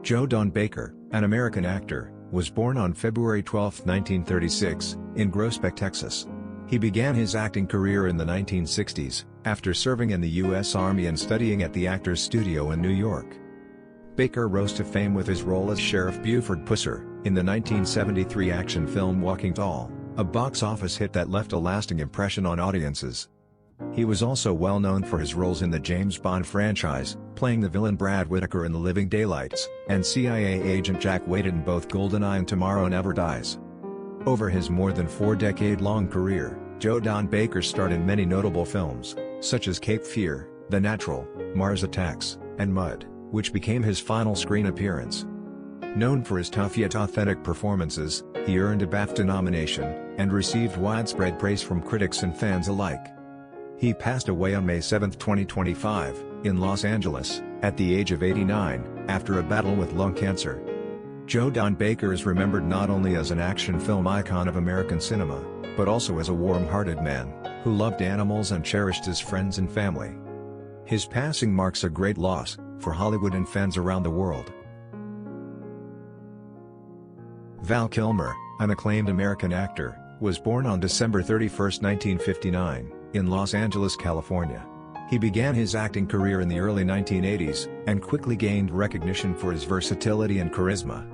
Joan Baker, an American actor, was born on February 12, 1936, in Groesbeck, Texas. He began his acting career in the 1960s, after serving in the U.S. Army and studying at the Actors Studio in New York. Baker rose to fame with his role as Sheriff Buford Pusser, in the 1973 action film Walking Tall, a box office hit that left a lasting impression on audiences. He was also well known for his roles in the James Bond franchise, playing the villain Brad Whitaker in The Living Daylights, and CIA agent Jack Wade in both GoldenEye and Tomorrow Never Dies. Over his more than 4-decade-long career, Joan Baker starred in many notable films, such as Cape Fear, The Natural, Mars Attacks, and Mud, which became his final screen appearance. Known for his tough yet authentic performances, he earned a BAFTA nomination, and received widespread praise from critics and fans alike. He passed away on May 7, 2025, in Los Angeles, at the age of 89, after a battle with lung cancer. Joan Baker is remembered not only as an action film icon of American cinema, but also as a warm-hearted man, who loved animals and cherished his friends and family. His passing marks a great loss, for Hollywood and fans around the world. Val Kilmer, an acclaimed American actor, was born on December 31, 1959, in Los Angeles, California. He began his acting career in the early 1980s, and quickly gained recognition for his versatility and charisma.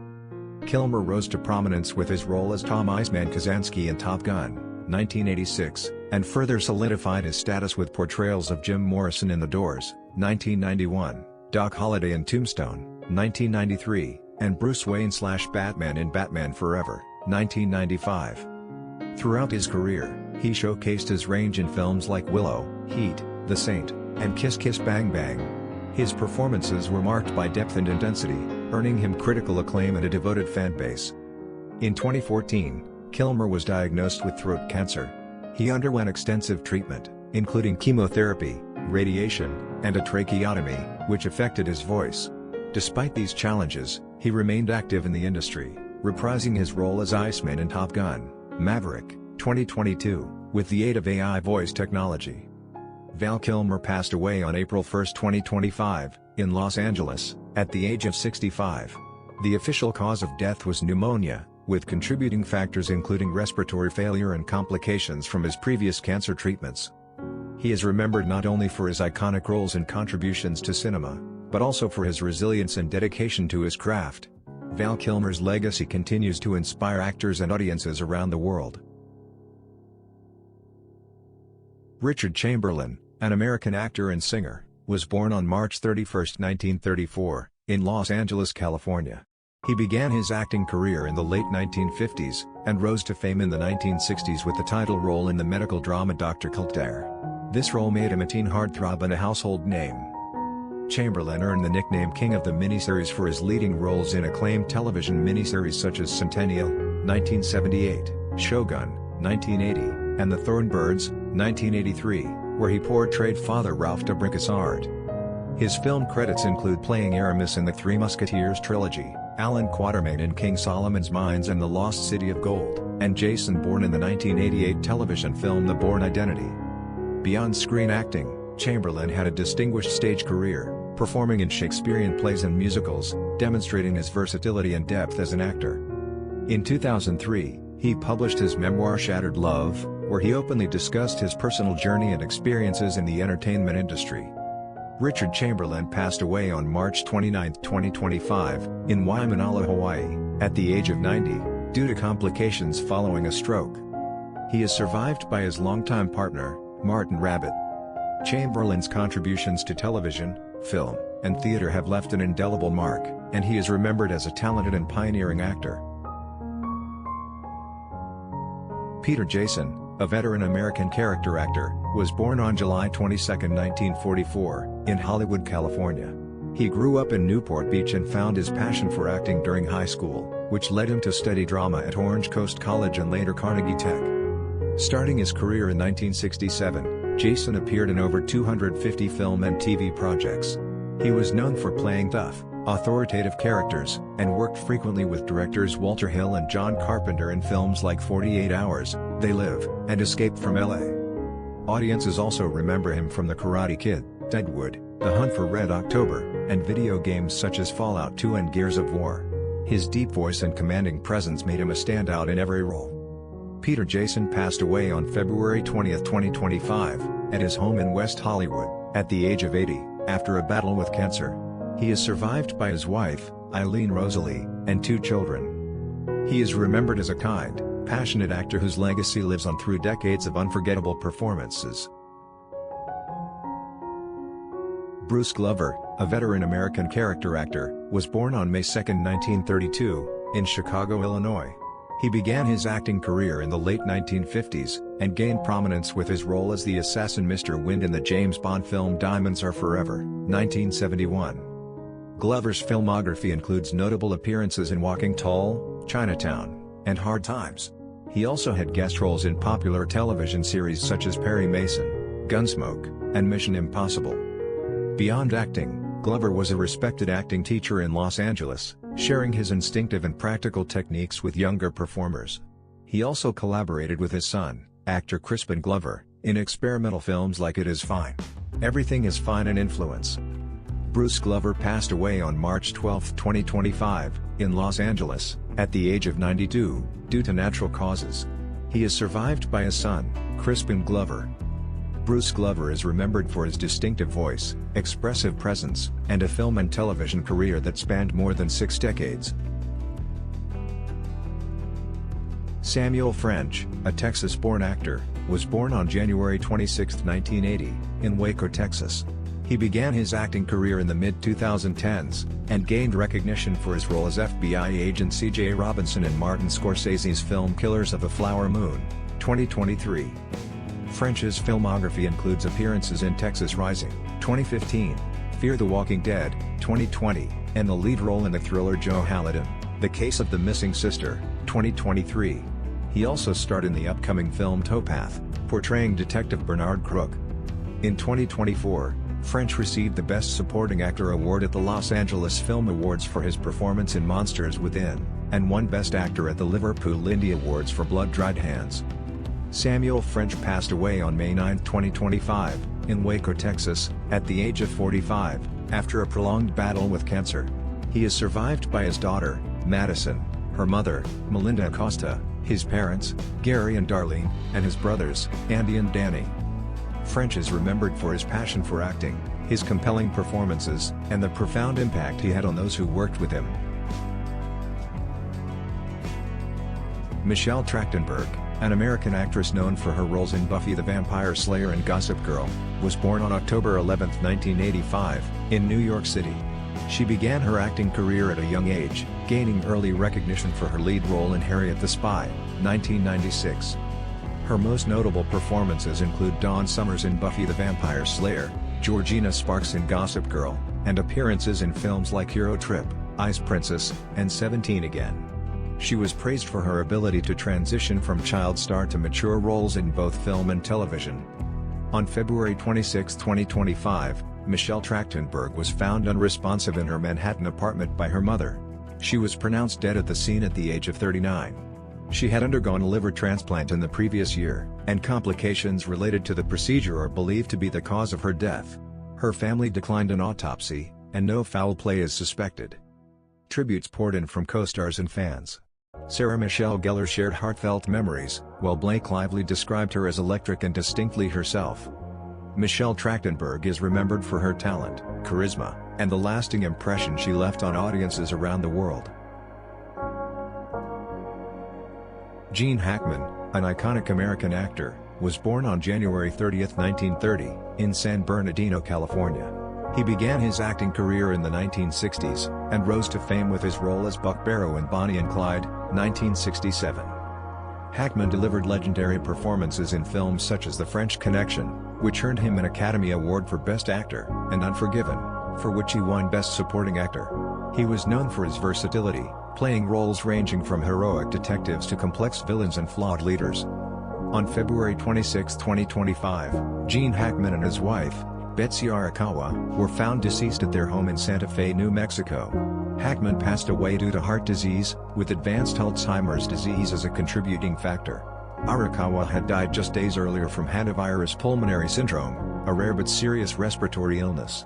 Kilmer rose to prominence with his role as Tom "Iceman" Kazansky in Top Gun, 1986, and further solidified his status with portrayals of Jim Morrison in The Doors, 1991, Doc Holliday in Tombstone, 1993, and Bruce Wayne/Batman in Batman Forever, 1995. Throughout his career, he showcased his range in films like Willow, Heat, The Saint, and Kiss Kiss Bang Bang. His performances were marked by depth and intensity, earning him critical acclaim and a devoted fan base. In 2014, Kilmer was diagnosed with throat cancer. He underwent extensive treatment, including chemotherapy, radiation, and a tracheotomy, which affected his voice. Despite these challenges, he remained active in the industry, reprising his role as Iceman in Top Gun: Maverick, 2022, with the aid of AI voice technology. Val Kilmer passed away on April 1, 2025, in Los Angeles, at the age of 65. The official cause of death was pneumonia, with contributing factors including respiratory failure and complications from his previous cancer treatments. He is remembered not only for his iconic roles and contributions to cinema, but also for his resilience and dedication to his craft. Val Kilmer's legacy continues to inspire actors and audiences around the world. Richard Chamberlain, an American actor and singer, was born on March 31, 1934, in Los Angeles, California. He began his acting career in the late 1950s, and rose to fame in the 1960s with the title role in the medical drama Dr. Kildare. This role made him a teen heartthrob and a household name. Chamberlain earned the nickname King of the Miniseries for his leading roles in acclaimed television miniseries such as Centennial, 1978, Shogun, 1980, and The Thornbirds, 1983, where he portrayed Father Ralph de Bricassard. His film credits include playing Aramis in the Three Musketeers trilogy, Alan Quatermain in King Solomon's Mines and the Lost City of Gold, and Jason Bourne in the 1988 television film The Bourne Identity. Beyond screen acting, Chamberlain had a distinguished stage career, performing in Shakespearean plays and musicals, demonstrating his versatility and depth as an actor. In 2003, he published his memoir Shattered Love, where he openly discussed his personal journey and experiences in the entertainment industry. Richard Chamberlain passed away on March 29, 2025, in Waimanalo, Hawaii, at the age of 90, due to complications following a stroke. He is survived by his longtime partner, Martin Rabbit. Chamberlain's contributions to television, film, and theater have left an indelible mark, and he is remembered as a talented and pioneering actor. Peter Jason, a veteran American character actor, was born on July 22, 1944, in Hollywood, California. He grew up in Newport Beach and found his passion for acting during high school, which led him to study drama at Orange Coast College and later Carnegie Tech. Starting his career in 1967, Jason appeared in over 250 film and TV projects. He was known for playing tough, authoritative characters, and worked frequently with directors Walter Hill and John Carpenter in films like 48 Hours, They Live, and Escape from L.A. Audiences also remember him from The Karate Kid. Deadwood, The Hunt for Red October, and video games such as Fallout 2 and Gears of War. His deep voice and commanding presence made him a standout in every role. Peter Jason passed away on February 20, 2025, at his home in West Hollywood, at the age of 80, after a battle with cancer. He is survived by his wife, Eileen Rosalie, and 2 children. He is remembered as a kind, passionate actor whose legacy lives on through decades of unforgettable performances. Bruce Glover, a veteran American character actor, was born on May 2, 1932, in Chicago, Illinois. He began his acting career in the late 1950s, and gained prominence with his role as the assassin Mr. Wind in the James Bond film Diamonds Are Forever, 1971. Glover's filmography includes notable appearances in Walking Tall, Chinatown, and Hard Times. He also had guest roles in popular television series such as Perry Mason, Gunsmoke, and Mission Impossible. Beyond acting, Glover was a respected acting teacher in Los Angeles, sharing his instinctive and practical techniques with younger performers. He also collaborated with his son, actor Crispin Glover, in experimental films like It Is Fine, Everything Is Fine and Influence. Bruce Glover passed away on March 12, 2025, in Los Angeles, at the age of 92, due to natural causes. He is survived by his son, Crispin Glover. Bruce Glover is remembered for his distinctive voice, expressive presence, and a film and television career that spanned more than 6 decades. Samuel French, a Texas-born actor, was born on January 26, 1980, in Waco, Texas. He began his acting career in the mid-2010s, and gained recognition for his role as FBI agent C.J. Robinson in Martin Scorsese's film Killers of the Flower Moon, 2023. French's filmography includes appearances in Texas Rising, 2015, Fear the Walking Dead, 2020, and the lead role in the thriller Joe Halladin, The Case of the Missing Sister, 2023. He also starred in the upcoming film Towpath, portraying Detective Bernard Crook. In 2024, French received the Best Supporting Actor award at the Los Angeles Film Awards for his performance in Monsters Within, and won Best Actor at the Liverpool Indie Awards for Blood Dried Hands. Samuel French passed away on May 9, 2025, in Waco, Texas, at the age of 45, after a prolonged battle with cancer. He is survived by his daughter, Madison, her mother, Melinda Acosta, his parents, Gary and Darlene, and his brothers, Andy and Danny. French is remembered for his passion for acting, his compelling performances, and the profound impact he had on those who worked with him. Michelle Trachtenberg, an American actress known for her roles in Buffy the Vampire Slayer and Gossip Girl, was born on October 11, 1985, in New York City. She began her acting career at a young age, gaining early recognition for her lead role in Harriet the Spy, 1996. Her most notable performances include Dawn Summers in Buffy the Vampire Slayer, Georgina Sparks in Gossip Girl, and appearances in films like Hero Trip, Ice Princess, and 17 Again. She was praised for her ability to transition from child star to mature roles in both film and television. On February 26, 2025, Michelle Trachtenberg was found unresponsive in her Manhattan apartment by her mother. She was pronounced dead at the scene at the age of 39. She had undergone a liver transplant in the previous year, and complications related to the procedure are believed to be the cause of her death. Her family declined an autopsy, and no foul play is suspected. Tributes poured in from co-stars and fans. Sarah Michelle Gellar shared heartfelt memories, while Blake Lively described her as electric and distinctly herself. Michelle Trachtenberg is remembered for her talent, charisma, and the lasting impression she left on audiences around the world. Gene Hackman, an iconic American actor, was born on January 30, 1930, in San Bernardino, California. He began his acting career in the 1960s, and rose to fame with his role as Buck Barrow in Bonnie and Clyde, 1967. Hackman delivered legendary performances in films such as The French Connection, which earned him an Academy Award for Best Actor, and Unforgiven, for which he won Best Supporting Actor. He was known for his versatility, playing roles ranging from heroic detectives to complex villains and flawed leaders. On February 26, 2025, Gene Hackman and his wife, Betsy Arakawa, were found deceased at their home in Santa Fe, New Mexico. Hackman passed away due to heart disease, with advanced Alzheimer's disease as a contributing factor. Arakawa had died just days earlier from hantavirus pulmonary syndrome, a rare but serious respiratory illness.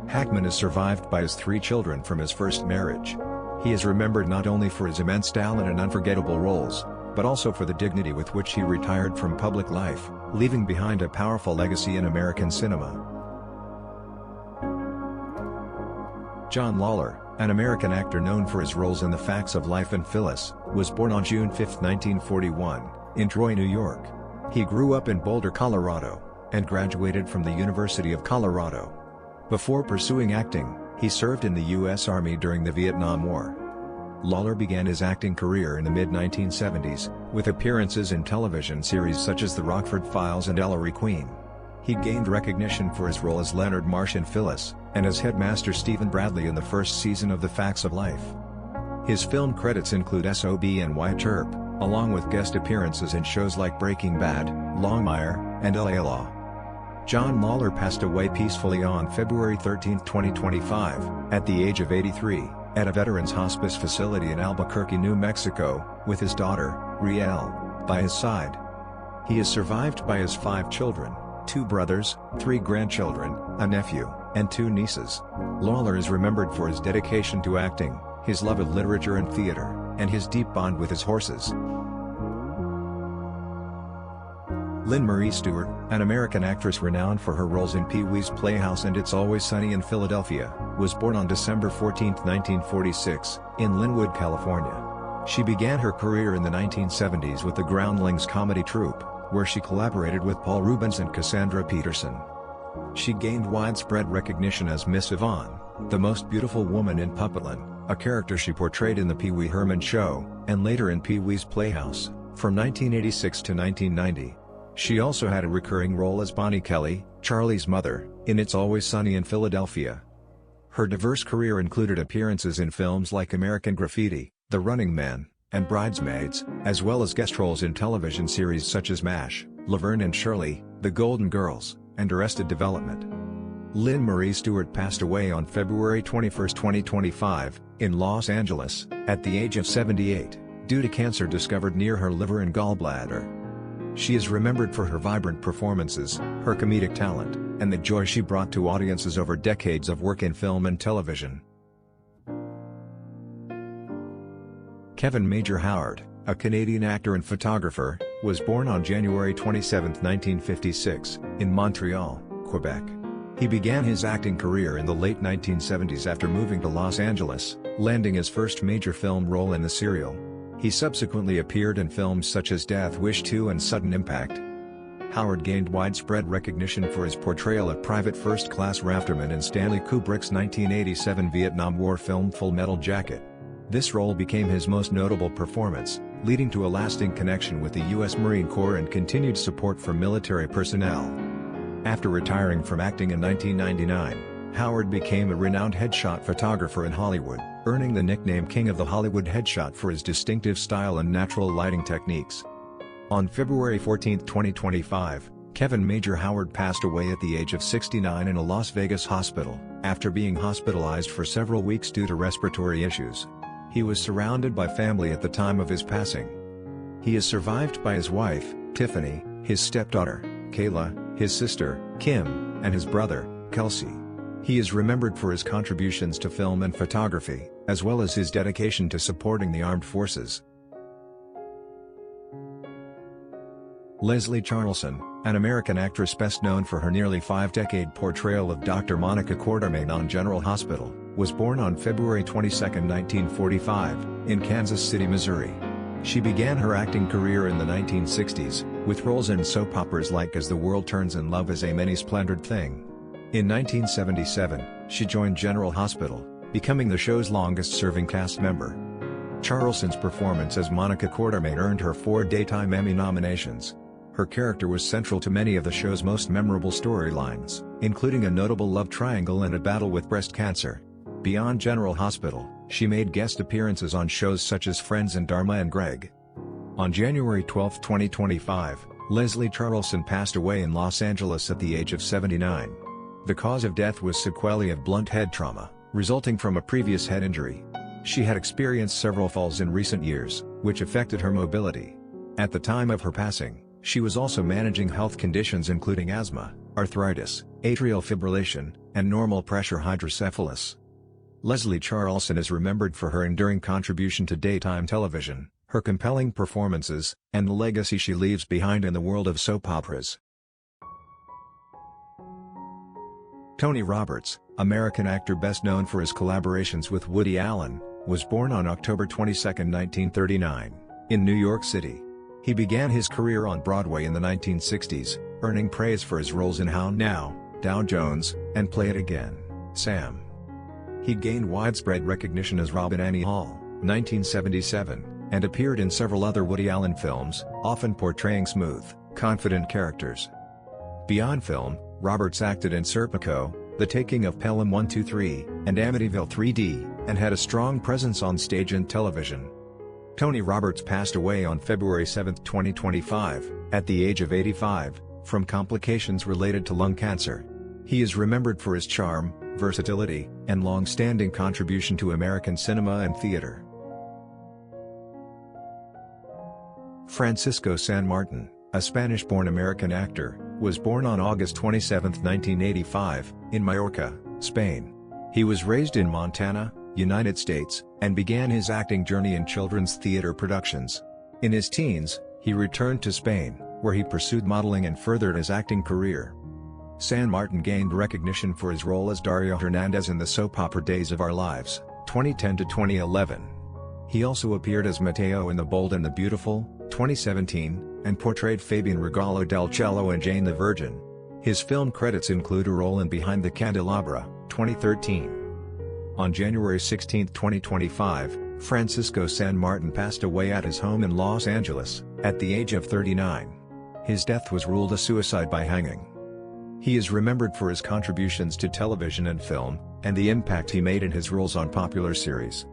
Hackman is survived by his 3 children from his first marriage. He is remembered not only for his immense talent and unforgettable roles, but also for the dignity with which he retired from public life, leaving behind a powerful legacy in American cinema. John Lawler, an American actor known for his roles in The Facts of Life and Phyllis, was born on June 5, 1941, in Troy, New York. He grew up in Boulder, Colorado, and graduated from the University of Colorado. Before pursuing acting, he served in the U.S. Army during the Vietnam War. Lawler began his acting career in the mid-1970s, with appearances in television series such as The Rockford Files and Ellery Queen. He gained recognition for his role as Leonard Marsh in Phyllis, and as Headmaster Stephen Bradley in the first season of The Facts of Life. His film credits include S.O.B. and White Chirp, along with guest appearances in shows like Breaking Bad, Longmire, and L.A. Law. John Lawler passed away peacefully on February 13, 2025, at the age of 83, at a veterans hospice facility in Albuquerque, New Mexico, with his daughter, Rielle, by his side. He is survived by his 5 children, 2 brothers, 3 grandchildren, a nephew, and 2 nieces. Lawler is remembered for his dedication to acting, his love of literature and theater, and his deep bond with his horses. Lin Marie Stewart, an American actress renowned for her roles in Pee-wee's Playhouse and It's Always Sunny in Philadelphia, was born on December 14, 1946, in Linwood, California. She began her career in the 1970s with the Groundlings comedy troupe, where she collaborated with Paul Reubens and Cassandra Peterson. She gained widespread recognition as Miss Yvonne, the most beautiful woman in Puppetland, a character she portrayed in The Pee-wee Herman Show, and later in Pee-wee's Playhouse, from 1986 to 1990. She also had a recurring role as Bonnie Kelly, Charlie's mother, in It's Always Sunny in Philadelphia. Her diverse career included appearances in films like American Graffiti, The Running Man, and Bridesmaids, as well as guest roles in television series such as MASH, Laverne and Shirley, The Golden Girls, and Arrested Development. Lin Marie Stewart passed away on February 21, 2025, in Los Angeles, at the age of 78, due to cancer discovered near her liver and gallbladder. She is remembered for her vibrant performances, her comedic talent, and the joy she brought to audiences over decades of work in film and television. Kevin Major Howard, a Canadian actor and photographer, was born on January 27, 1956, in Montreal, Quebec. He began his acting career in the late 1970s after moving to Los Angeles, landing his first major film role in The Serial. He subsequently appeared in films such as Death Wish 2 and Sudden Impact. Howard gained widespread recognition for his portrayal of Private First Class Rafterman in Stanley Kubrick's 1987 Vietnam War film Full Metal Jacket. This role became his most notable performance, leading to a lasting connection with the U.S. Marine Corps and continued support for military personnel. After retiring from acting in 1999, Howard became a renowned headshot photographer in Hollywood, earning the nickname King of the Hollywood Headshot for his distinctive style and natural lighting techniques. On February 14, 2025, Kevin Major Howard passed away at the age of 69 in a Las Vegas hospital, after being hospitalized for several weeks due to respiratory issues. He was surrounded by family at the time of his passing. He is survived by his wife, Tiffany, his stepdaughter, Kayla, his sister, Kim, and his brother, Kelsey. He is remembered for his contributions to film and photography, as well as his dedication to supporting the armed forces. Leslie Charlesson, an American actress best known for her nearly 5-decade portrayal of Dr. Monica Quartermain on General Hospital, was born on February 22, 1945, in Kansas City, Missouri. She began her acting career in the 1960s, with roles in soap operas like As the World Turns and Love Is a Many-Splendored Thing. In 1977, she joined General Hospital, becoming the show's longest-serving cast member. Charlesson's performance as Monica Quartermain earned her 4 Daytime Emmy nominations. Her character was central to many of the show's most memorable storylines, including a notable love triangle and a battle with breast cancer. Beyond General Hospital, she made guest appearances on shows such as Friends and Dharma and Greg. On January 12, 2025, Leslie Charlesson passed away in Los Angeles at the age of 79. The cause of death was sequelae of blunt head trauma, resulting from a previous head injury. She had experienced several falls in recent years, which affected her mobility. At the time of her passing, she was also managing health conditions including asthma, arthritis, atrial fibrillation, and normal pressure hydrocephalus. Leslie Charlesson is remembered for her enduring contribution to daytime television, her compelling performances, and the legacy she leaves behind in the world of soap operas. Tony Roberts, American actor best known for his collaborations with Woody Allen, was born on October 22, 1939, in New York City. He began his career on Broadway in the 1960s, earning praise for his roles in How Now, Dow Jones, and Play It Again, Sam. He gained widespread recognition as Robin Annie Hall, 1977, and appeared in several other Woody Allen films, often portraying smooth, confident characters. Beyond film, Roberts acted in Serpico, The Taking of Pelham 123, and Amityville 3D, and had a strong presence on stage and television. Tony Roberts passed away on February 7, 2025, at the age of 85, from complications related to lung cancer. He is remembered for his charm, versatility, and long-standing contribution to American cinema and theater. Francisco San Martin, a Spanish-born American actor, was born on August 27, 1985, in Mallorca, Spain. He was raised in Montana, United States, and began his acting journey in children's theater productions. In his teens, he returned to Spain, where he pursued modeling and furthered his acting career. San Martin gained recognition for his role as Dario Hernandez in the soap opera Days of Our Lives, 2010 to 2011. He also appeared as Mateo in The Bold and the Beautiful, 2017, and portrayed Fabian Regalo del Cielo in Jane the Virgin. His film credits include a role in Behind the Candelabra, 2013. On January 16, 2025, Francisco San Martin passed away at his home in Los Angeles, at the age of 39. His death was ruled a suicide by hanging. He is remembered for his contributions to television and film, and the impact he made in his roles on popular series.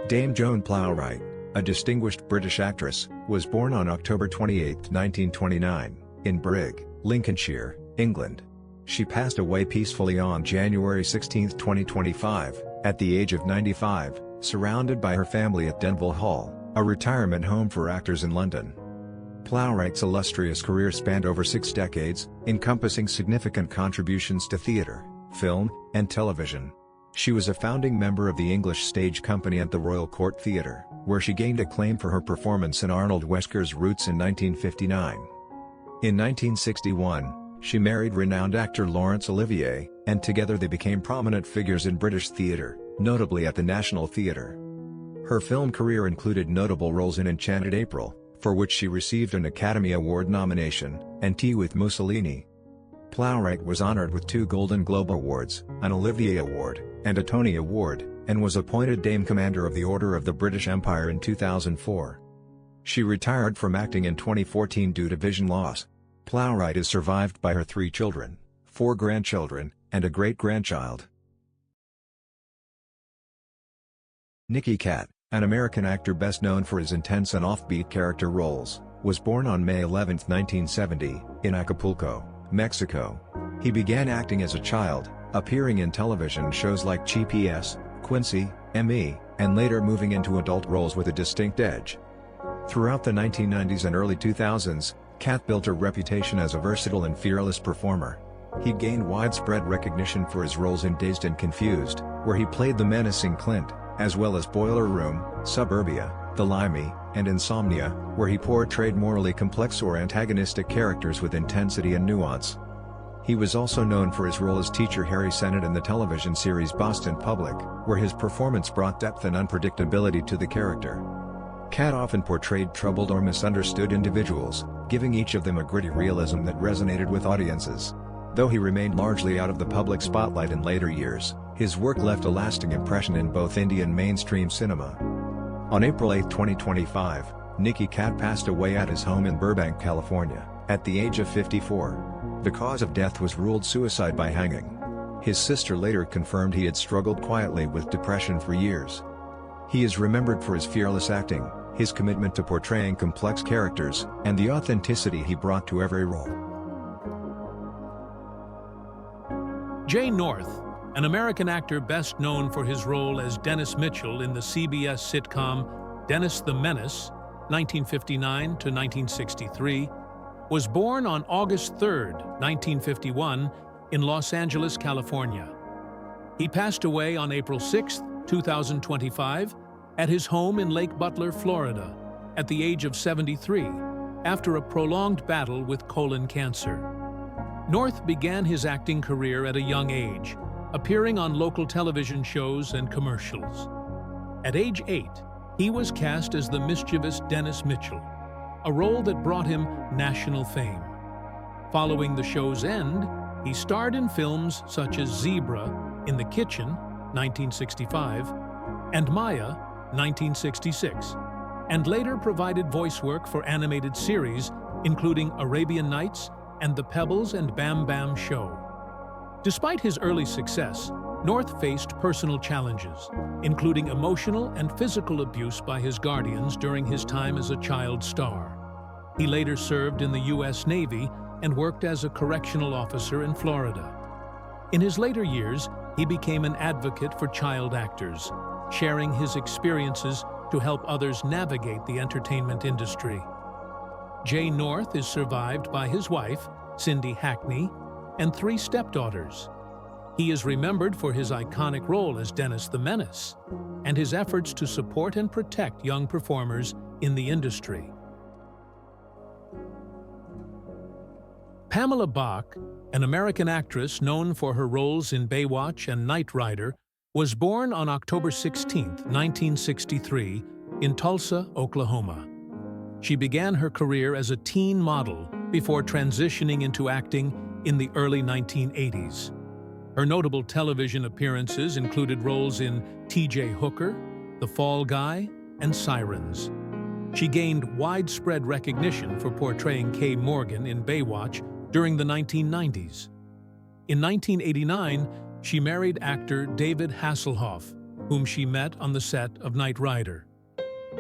Dame Joan Plowright, a distinguished British actress, was born on October 28, 1929, in Brigg, Lincolnshire, England. She passed away peacefully on January 16, 2025, at the age of 95, surrounded by her family at Denville Hall, a retirement home for actors in London. Plowright's illustrious career spanned over 6 decades, encompassing significant contributions to theatre, film, and television. She was a founding member of the English Stage Company at the Royal Court Theatre, where she gained acclaim for her performance in Arnold Wesker's Roots in 1959. In 1961, she married renowned actor Laurence Olivier, and together they became prominent figures in British theatre, notably at the National Theatre. Her film career included notable roles in Enchanted April, for which she received an Academy Award nomination, and Tea with Mussolini. Plowright was honored with 2 Golden Globe Awards, an Olivier Award, and a Tony Award, and was appointed Dame Commander of the Order of the British Empire in 2004. She retired from acting in 2014 due to vision loss. Plowright is survived by her 3 children, 4 grandchildren, and a great-grandchild. Nikki Cat, an American actor best known for his intense and offbeat character roles, was born on May 11, 1970, in Acapulco, Mexico. He began acting as a child, appearing in television shows like GPS, Quincy, M.E., and later moving into adult roles with a distinct edge. Throughout the 1990s and early 2000s, Cat built a reputation as a versatile and fearless performer. He gained widespread recognition for his roles in Dazed and Confused, where he played the menacing Clint, as well as Boiler Room, Suburbia, The Limey, and Insomnia, where he portrayed morally complex or antagonistic characters with intensity and nuance. He was also known for his role as teacher Harry Sennett in the television series Boston Public, where his performance brought depth and unpredictability to the character. Cat often portrayed troubled or misunderstood individuals, giving each of them a gritty realism that resonated with audiences. Though he remained largely out of the public spotlight in later years, his work left a lasting impression in both indie and mainstream cinema. On April 8, 2025, Nikki Cat passed away at his home in Burbank, California, at the age of 54. The cause of death was ruled suicide by hanging. His sister later confirmed he had struggled quietly with depression for years. He is remembered for his fearless acting, his commitment to portraying complex characters, and the authenticity he brought to every role. Jay North, an American actor best known for his role as Dennis Mitchell in the CBS sitcom Dennis the Menace, 1959 to 1963, was born on August 3, 1951, in Los Angeles, California. He passed away on April 6, 2025, at his home in Lake Butler, Florida, at the age of 73, after a prolonged battle with colon cancer. North began his acting career at a young age, appearing on local television shows and commercials. At age 8, he was cast as the mischievous Dennis Mitchell, a role that brought him national fame. Following the show's end, he starred in films such as Zebra, In the Kitchen, 1965, and Maya, 1966, and later provided voice work for animated series including Arabian Nights and The Pebbles and Bam Bam Show. Despite his early success, North faced personal challenges, including emotional and physical abuse by his guardians during his time as a child star. He later served in the U.S. Navy and worked as a correctional officer in Florida. In his later years, he became an advocate for child actors, sharing his experiences to help others navigate the entertainment industry. Jay North is survived by his wife, Cindy Hackney, and 3 stepdaughters. He is remembered for his iconic role as Dennis the Menace and his efforts to support and protect young performers in the industry. Pamela Bach, an American actress known for her roles in Baywatch and Knight Rider, was born on October 16, 1963, in Tulsa, Oklahoma. She began her career as a teen model before transitioning into acting in the early 1980s. Her notable television appearances included roles in T.J. Hooker, The Fall Guy, and Sirens. She gained widespread recognition for portraying Kay Morgan in Baywatch during the 1990s. In 1989, she married actor David Hasselhoff, whom she met on the set of Knight Rider.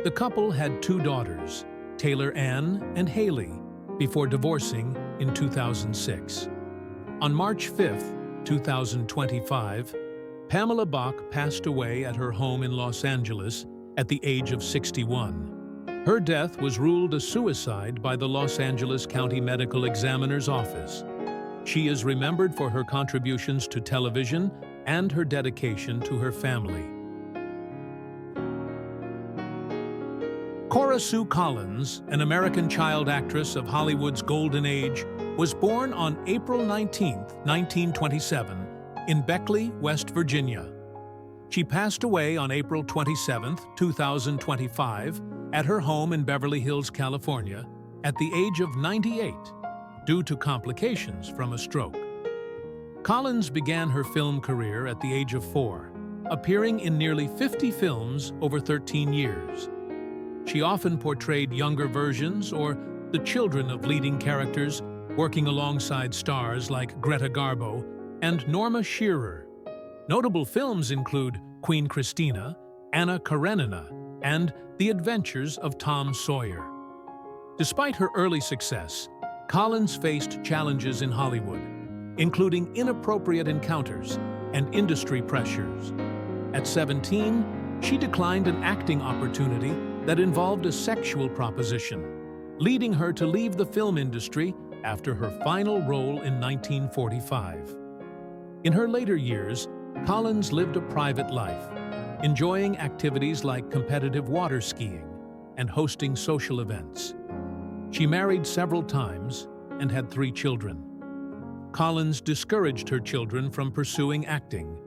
The couple had 2 daughters, Taylor Ann and Haley, before divorcing in 2006. On March 5, 2025, Pamela Bach passed away at her home in Los Angeles at the age of 61. Her death was ruled a suicide by the Los Angeles County Medical Examiner's Office. She is remembered for her contributions to television and her dedication to her family. Kora Sue Collins, an American child actress of Hollywood's golden age, was born on April 19, 1927, in Beckley, West Virginia. She passed away on April 27, 2025, at her home in Beverly Hills, California, at the age of 98, due to complications from a stroke. Collins began her film career at the age of 4, appearing in nearly 50 films over 13 years. She often portrayed younger versions or the children of leading characters, working alongside stars like Greta Garbo and Norma Shearer. Notable films include Queen Christina, Anna Karenina, and The Adventures of Tom Sawyer. Despite her early success, Collins faced challenges in Hollywood, including inappropriate encounters and industry pressures. At 17, she declined an acting opportunity that involved a sexual proposition, leading her to leave the film industry after her final role in 1945. In her later years, Collins lived a private life, enjoying activities like competitive water skiing and hosting social events. She married several times and had 3 children. Collins discouraged her children from pursuing acting,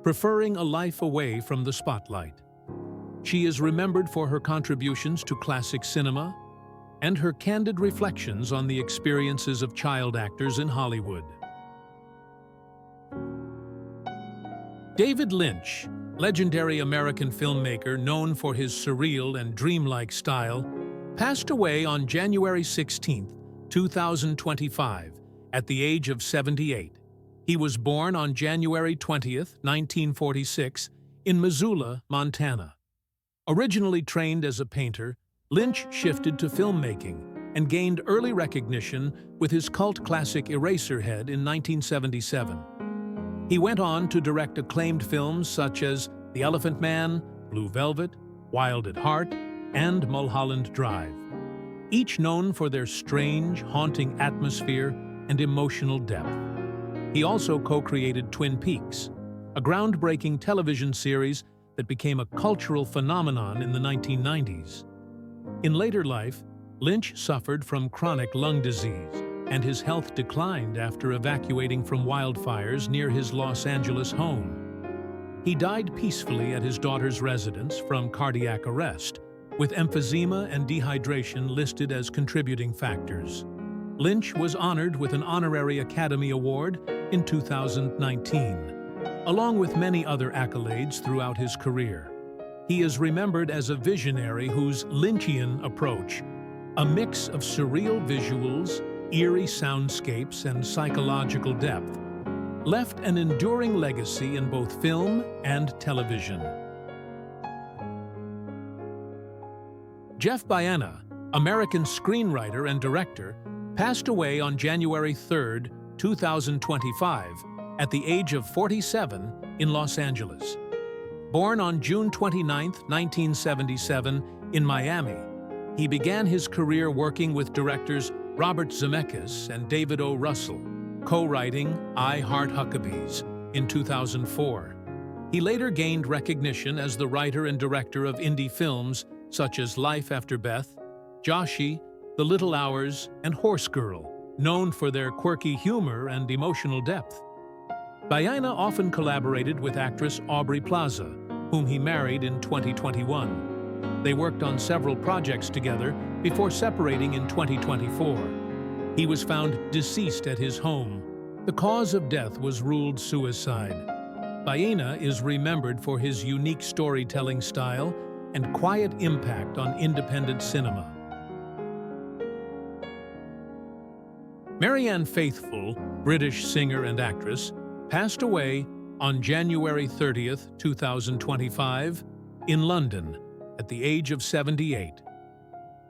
preferring a life away from the spotlight. She is remembered for her contributions to classic cinema and her candid reflections on the experiences of child actors in Hollywood. David Lynch, legendary American filmmaker known for his surreal and dreamlike style, passed away on January 16, 2025, at the age of 78. He was born on January 20, 1946, in Missoula, Montana. Originally trained as a painter, Lynch shifted to filmmaking and gained early recognition with his cult classic Eraserhead in 1977. He went on to direct acclaimed films such as The Elephant Man, Blue Velvet, Wild at Heart, and Mulholland Drive. each known for their strange, haunting atmosphere and emotional depth. He also co-created Twin Peaks, a groundbreaking television series that became a cultural phenomenon in the 1990s. In later life, Lynch suffered from chronic lung disease, and his health declined after evacuating from wildfires near his Los Angeles home. He died peacefully at his daughter's residence from cardiac arrest, with emphysema and dehydration listed as contributing factors. Lynch was honored with an honorary Academy Award in 2019, along with many other accolades throughout his career. He is remembered as a visionary whose Lynchian approach, a mix of surreal visuals, eerie soundscapes, and psychological depth, left an enduring legacy in both film and television. Jeff Bayana, American screenwriter and director, passed away on January 3, 2025, at the age of 47 in Los Angeles. Born on June 29, 1977, in Miami, he began his career working with directors Robert Zemeckis and David O. Russell, co-writing I Heart Huckabees in 2004. He later gained recognition as the writer and director of indie films such as Life After Beth, Joshi, The Little Hours, and Horse Girl, known for their quirky humor and emotional depth. Bayana often collaborated with actress Aubrey Plaza, whom he married in 2021. They worked on several projects together before separating in 2024. He was found deceased at his home. The cause of death was ruled suicide. Bayana is remembered for his unique storytelling style and quiet impact on independent cinema. Maryanne Faithful, British singer and actress, passed away on January 30, 2025, in London, at the age of 78.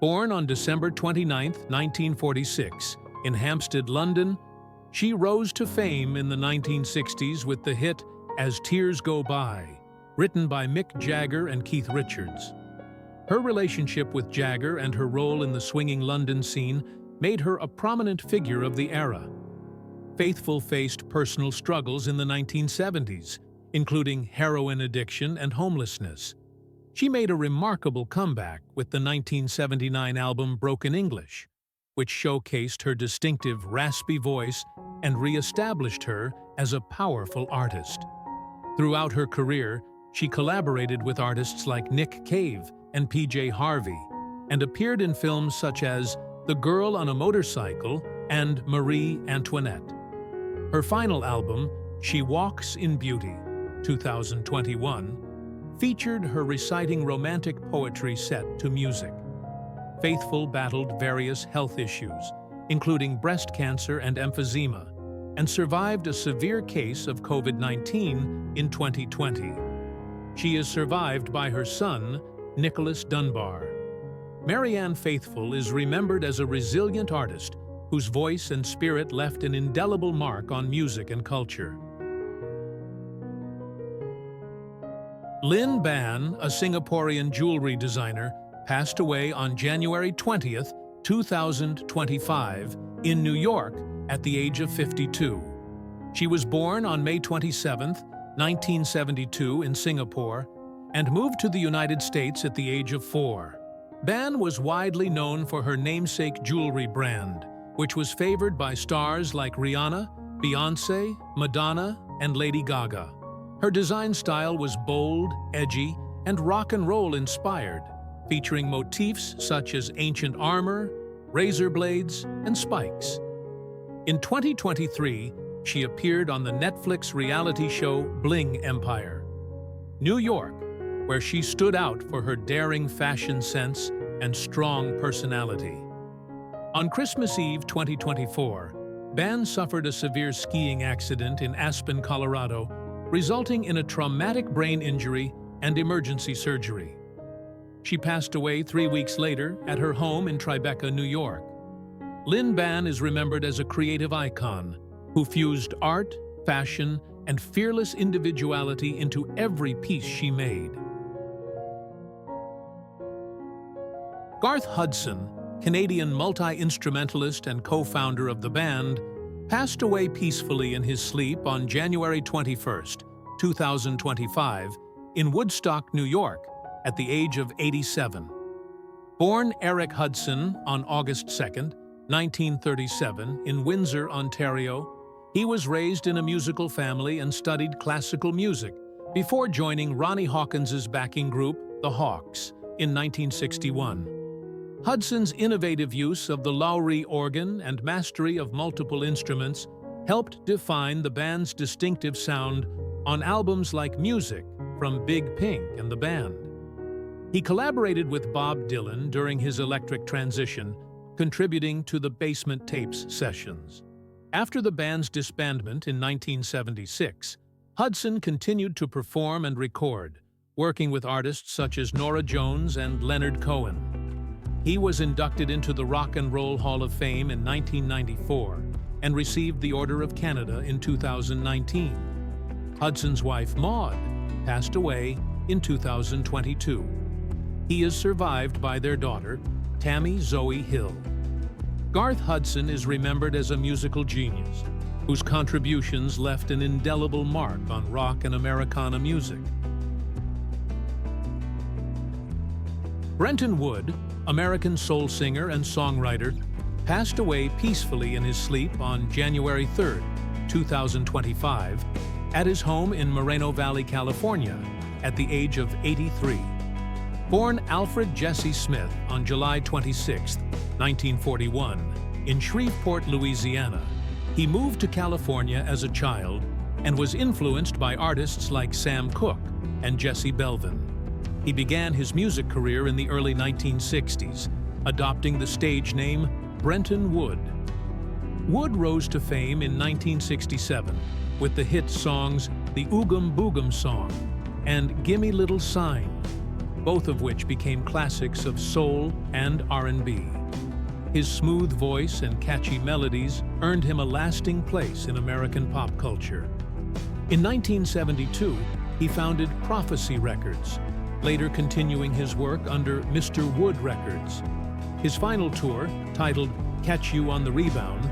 Born on December 29, 1946, in Hampstead, London, she rose to fame in the 1960s with the hit As Tears Go By, written by Mick Jagger and Keith Richards. Her relationship with Jagger and her role in the swinging London scene made her a prominent figure of the era. Faithful faced personal struggles in the 1970s, including heroin addiction and homelessness. She made a remarkable comeback with the 1979 album Broken English, which showcased her distinctive raspy voice and re-established her as a powerful artist. Throughout her career, she collaborated with artists like Nick Cave and PJ Harvey, and appeared in films such as The Girl on a Motorcycle and Marie Antoinette. Her final album, She Walks in Beauty, 2021, featured her reciting romantic poetry set to music. Faithful battled various health issues, including breast cancer and emphysema, and survived a severe case of COVID-19 in 2020. She is survived by her son, Nicholas Dunbar. Maryanne Faithful is remembered as a resilient artist whose voice and spirit left an indelible mark on music and culture. Lynn Ban, a Singaporean jewelry designer, passed away on January 20, 2025, in New York at the age of 52. She was born on May 27, 1972, in Singapore, and moved to the United States at the age of 4. Ban was widely known for her namesake jewelry brand, which was favored by stars like Rihanna, Beyoncé, Madonna, and Lady Gaga. Her design style was bold, edgy, and rock and roll inspired, featuring motifs such as ancient armor, razor blades, and spikes. In 2023, she appeared on the Netflix reality show Bling Empire, New York, where she stood out for her daring fashion sense and strong personality. On Christmas Eve 2024, Ban suffered a severe skiing accident in Aspen, Colorado, resulting in a traumatic brain injury and emergency surgery. She passed away 3 weeks later at her home in Tribeca, New York. Lynn Ban is remembered as a creative icon who fused art, fashion, and fearless individuality into every piece she made. Garth Hudson, Canadian multi-instrumentalist and co-founder of the band, passed away peacefully in his sleep on January 21, 2025, in Woodstock, New York, at the age of 87. Born Eric Hudson on August 2, 1937, in Windsor, Ontario, he was raised in a musical family and studied classical music before joining Ronnie Hawkins's backing group, the Hawks, in 1961. Hudson's innovative use of the Lowrey organ and mastery of multiple instruments helped define the band's distinctive sound on albums like Music from Big Pink and the Band. He collaborated with Bob Dylan during his electric transition, contributing to the Basement Tapes sessions. After the band's disbandment in 1976, Hudson continued to perform and record, working with artists such as Norah Jones and Leonard Cohen. He was inducted into the Rock and Roll Hall of Fame in 1994 and received the Order of Canada in 2019. Hudson's wife, Maude, passed away in 2022. He is survived by their daughter, Tammy Zoe Hill. Garth Hudson is remembered as a musical genius whose contributions left an indelible mark on rock and Americana music. Brenton Wood, American soul singer and songwriter, passed away peacefully in his sleep on January 3, 2025, at his home in Moreno Valley, California, at the age of 83. Born Alfred Jesse Smith on July 26, 1941, in Shreveport, Louisiana, he moved to California as a child and was influenced by artists like Sam Cooke and Jesse Belvin. He began his music career in the early 1960s, adopting the stage name Brenton Wood. Wood rose to fame in 1967 with the hit songs The Oogum Boogum Song and Gimme Little Sign, both of which became classics of soul and R&B. His smooth voice and catchy melodies earned him a lasting place in American pop culture. In 1972, he founded Prophecy Records, later continuing his work under Mr. Wood Records. His final tour, titled Catch You on the Rebound,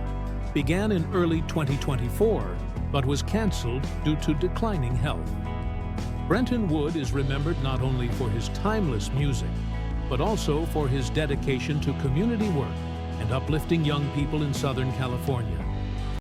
began in early 2024, but was canceled due to declining health. Brenton Wood is remembered not only for his timeless music, but also for his dedication to community work and uplifting young people in Southern California.